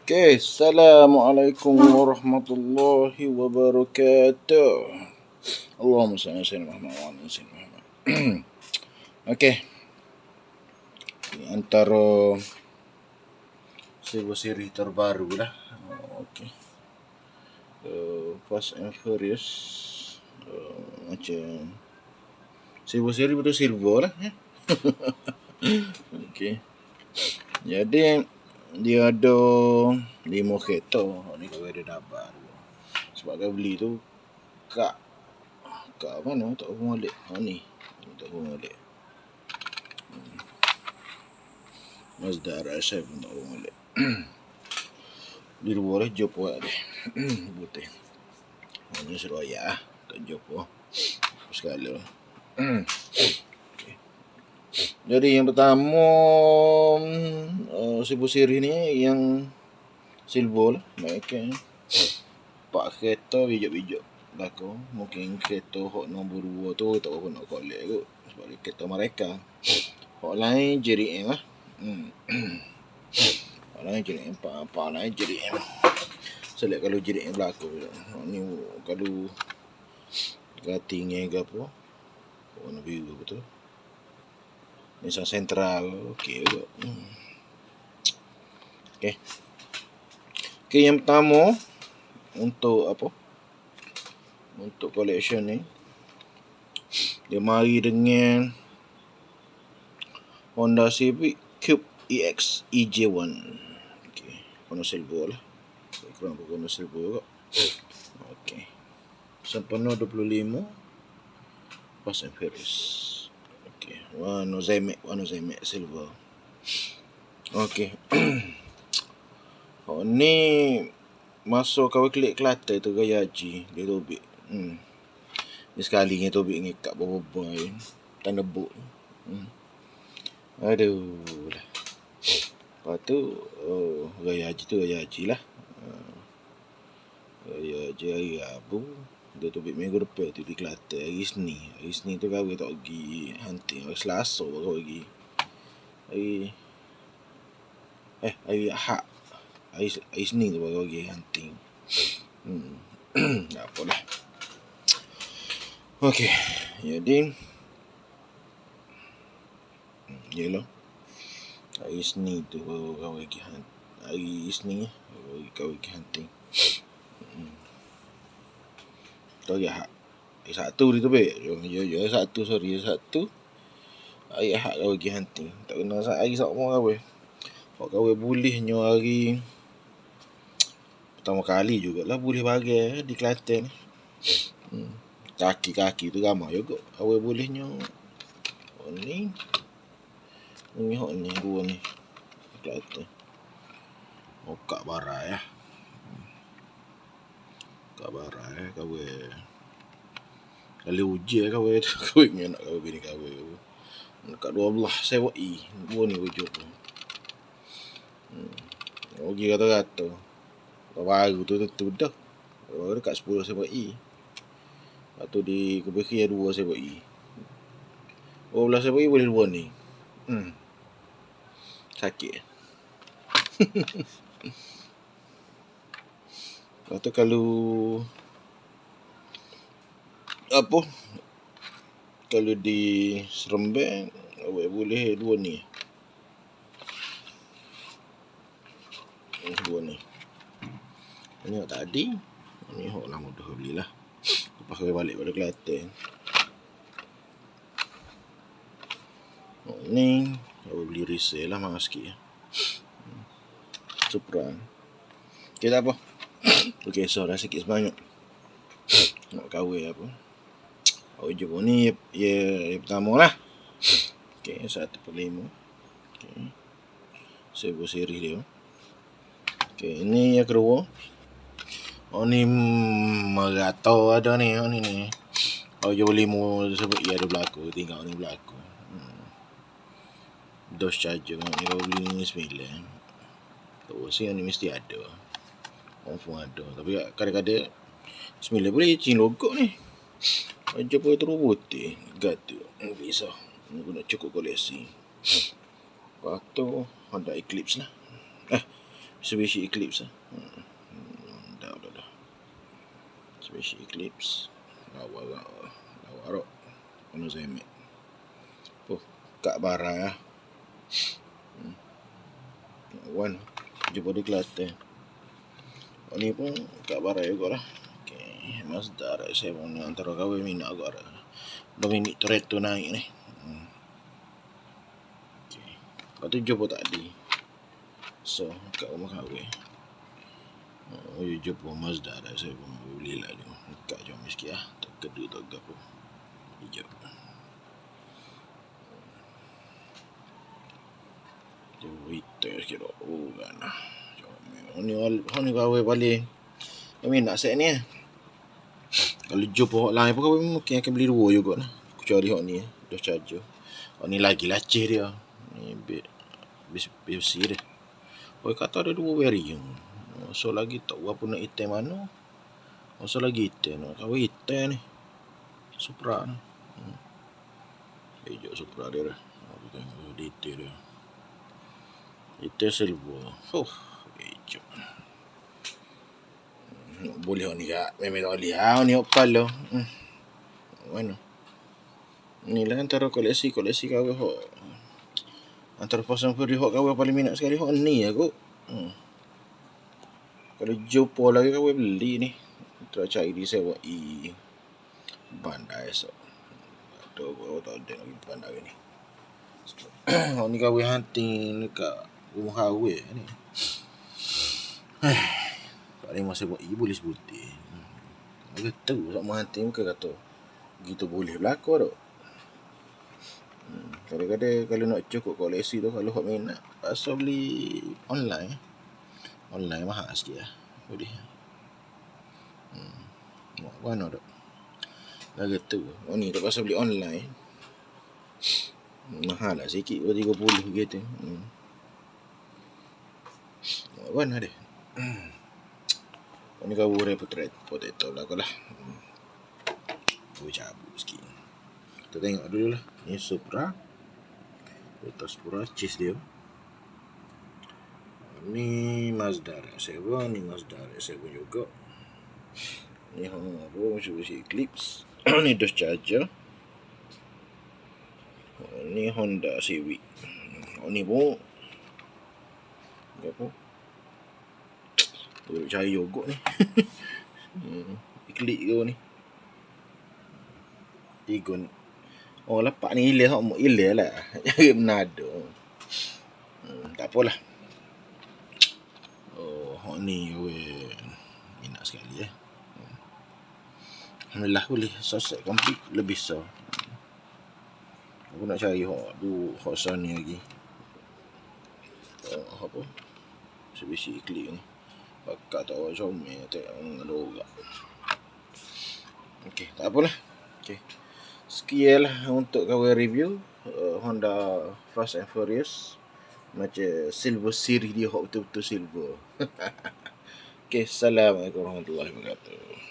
Okay, Assalamualaikum warahmatullahi wabarakatuh. Allahumma salli ala sayyidina Muhammad wa ala sayyidina Muhammad. Okay, antara sebuah siri terbaru lah. Okay, Fast and Furious, macam sebuah siri betul silver lah. Okay, jadi dia ada 5 kereta ni kalau dia dapat. Sebab kau beli tu kat mana tak tahu molek. Ni tak tahu molek. Mazda RX-7 tak tahu molek. Di luar lah job buat dia. Putih. Ini suruh ayah tak job lah. Sekala. Okay. Jadi yang pertama sebuah siri ni yang silver lah. Mereka 4 kereta bijak-bijak belakang. Mungkin kereta hot nombor 2 tu tak apa nak collect kot. Sebab dia kereta mereka. Hot lain JDM lah. Hot lain JDM. Apa lain JDM. Select kalau JDM belakang. Ni kalau gatingnya ke apa. Warna biru betul. Nissan Sentra. Okey kot. Okay. Okay, yang pertama untuk apa? Untuk collection ni dia mari dengan Honda Civic Cube EX EJ1. Okey, warna silver lah. Kurang warna silver kot. Okey. Sempena 25 Fast and Furious. Okey, warna Zemek silver. Okey. Ni masuk kau klik Kelantan tu gaya haji dia tobik. Ni sekali ni tobik ngikat boy tanda buk. Aduh lah. Lepas tu gaya haji tu gaya haji lah. Gaya haji hari Rabu dia tobik minggu depan tu di Kelantan. Hari Isnin tu kau tak pergi hunting. Hari Selasa baru pergi. Hari Ahad. Hari Isnin tu baru pergi hunting. Tak apalah. Okey, jadi yalah. Hari Isnin tu baru kau pergi hunting. Hari Isnin baru kau pergi hunting. Tu hari Ahad. Hari Sabtu dia tobik. Hari Sabtu, sorry. Hari Sabtu. Hari Ahad kau pergi hunting. Tak kena hari sama kau. Kau bolehnya hari pertama kali jugalah boleh bagai di Kelantan. Kaki tu ramai juga. Awal bolehnya ni hok ni dua ni Kelantan. Kak Barai lah. Kak Barai kau kali uji kau ingat nak kau bini kau. Dekat 12 sewa dua ni wujud tu. Rugi kata-kata. Baru tu dah. Baru dekat 10 sewa Lepas tu di Kebekir 2 sewa 12 sewa boleh 2 ni. Sakit. Lepas tu kalau apa? Kalau di Seremban boleh 2 ni. 2 ni. Ini hok tadi. Ini hok lah mudah belilah. Lepas kau balik pada Kelantan. Ni kau beli resale lah mahal sikit. Supra. Okay, tak apa. Okay, so dah sikit sebanyak. Nak kahwin apa. Kau jumpa ni ya pertama lah. Okay, 1/5. Okay. Sebuah siri dia. Okay, ini yang kedua. Ni merata ada ni. Kau jual 5 sebab ia ada berlaku. Tinggal ni berlaku. Dos charger ni kau beli ni 9. Kau sih ni mesti ada. Confirm ada. Tapi kadang-kadang 9 boleh cing logo ni. Aja pun terus putih. Gaduh. Bisa. Aku nak cukup koleksi. Lepas tu Honda Eclipse lah. Mitsubishi Eclipse. Dah. Mitsubishi Eclipse. Lawa rok. Ono Zemet. Kak barang ya. Wan jumpa di Kelantan. Ni pun kat barang juga lah. Okay. Mazda RX-7 ni antara kawan minat agak lah. Berminit Toretto naik ni. Okay. Lepas tu jumpa tadi. So kat rumah kawan. Jumpa Mazda RX-7 belilah dia. Dekat jom sikit lah. Tak kedua tak apa. Hijau. Itu sikit dok. Kan. Ni kawan paling minat set ni. Kalau jumpa hok lain pun kawan mungkin akan beli dua juga lah. Kecuali hok ni dah charger. Hok ni lagi lacih dia. Ni besi dia. Oi kata ada dua variant. So lagi tak berapa nak item mana. So lagi item. Kawan item ni. Supra ni. Hijau Supra dia dah. Aku tengok detail dia. Itu silver. Hijau. Boleh ni kak. Memang tak boleh. Ni opal lah. Mana? Ni lah antara koleksi kawan hok. Antara pasang peri hok kawan paling minat sekali hok ni aku. Kalau jumpa lagi kawan beli ni. Tak cari di sewa bandar esok. Tu aku tak ada lagi bandar ni. Hok ni kawan hunting dekat rumah kawan ni. Paling masa buat boleh sebutin. Aku tahu sama hunting ke kata gitu boleh berlaku tu. Kadang-kadang kalau nak cukup koleksi tu kalau hok minat pasal beli online. Online mahal sikit lah. Boleh. Mana tu? Lagi tu. Ni tak pasal beli online. Mahal lah sikit 30 gitu. Mana dia? Ni kau boleh potato lah kau lah. Boleh cabut sikit. Kita tengok dulu lah. Ni Supra. Toyota Supra cheese dia. Ni Mazda RX-7. Ni Mazda RX-7 juga. Ni Mitsubishi Eclipse. Ni Dodge Charger. Ni Honda Civic. Ni pun apa? Boleh cari yogut ni. Klik ke ni. Tigun. Lapak ni ilir hok ilir lah. Jadi Manado. Tak apalah. Hok ni minat sekali ya. Alhamdulillah boleh selesai complete lebih so. Aku nak cari hok Sony lagi. Apa? Mitsubishi Eclipse ni. Bakal tak awak comel tengok ada orang. Okey, tak apalah. Okey. Sekianlah untuk kawan review Honda Fast and Furious. Macam silver series dia hok betul-betul silver. Okey, assalamualaikum warahmatullahi wabarakatuh.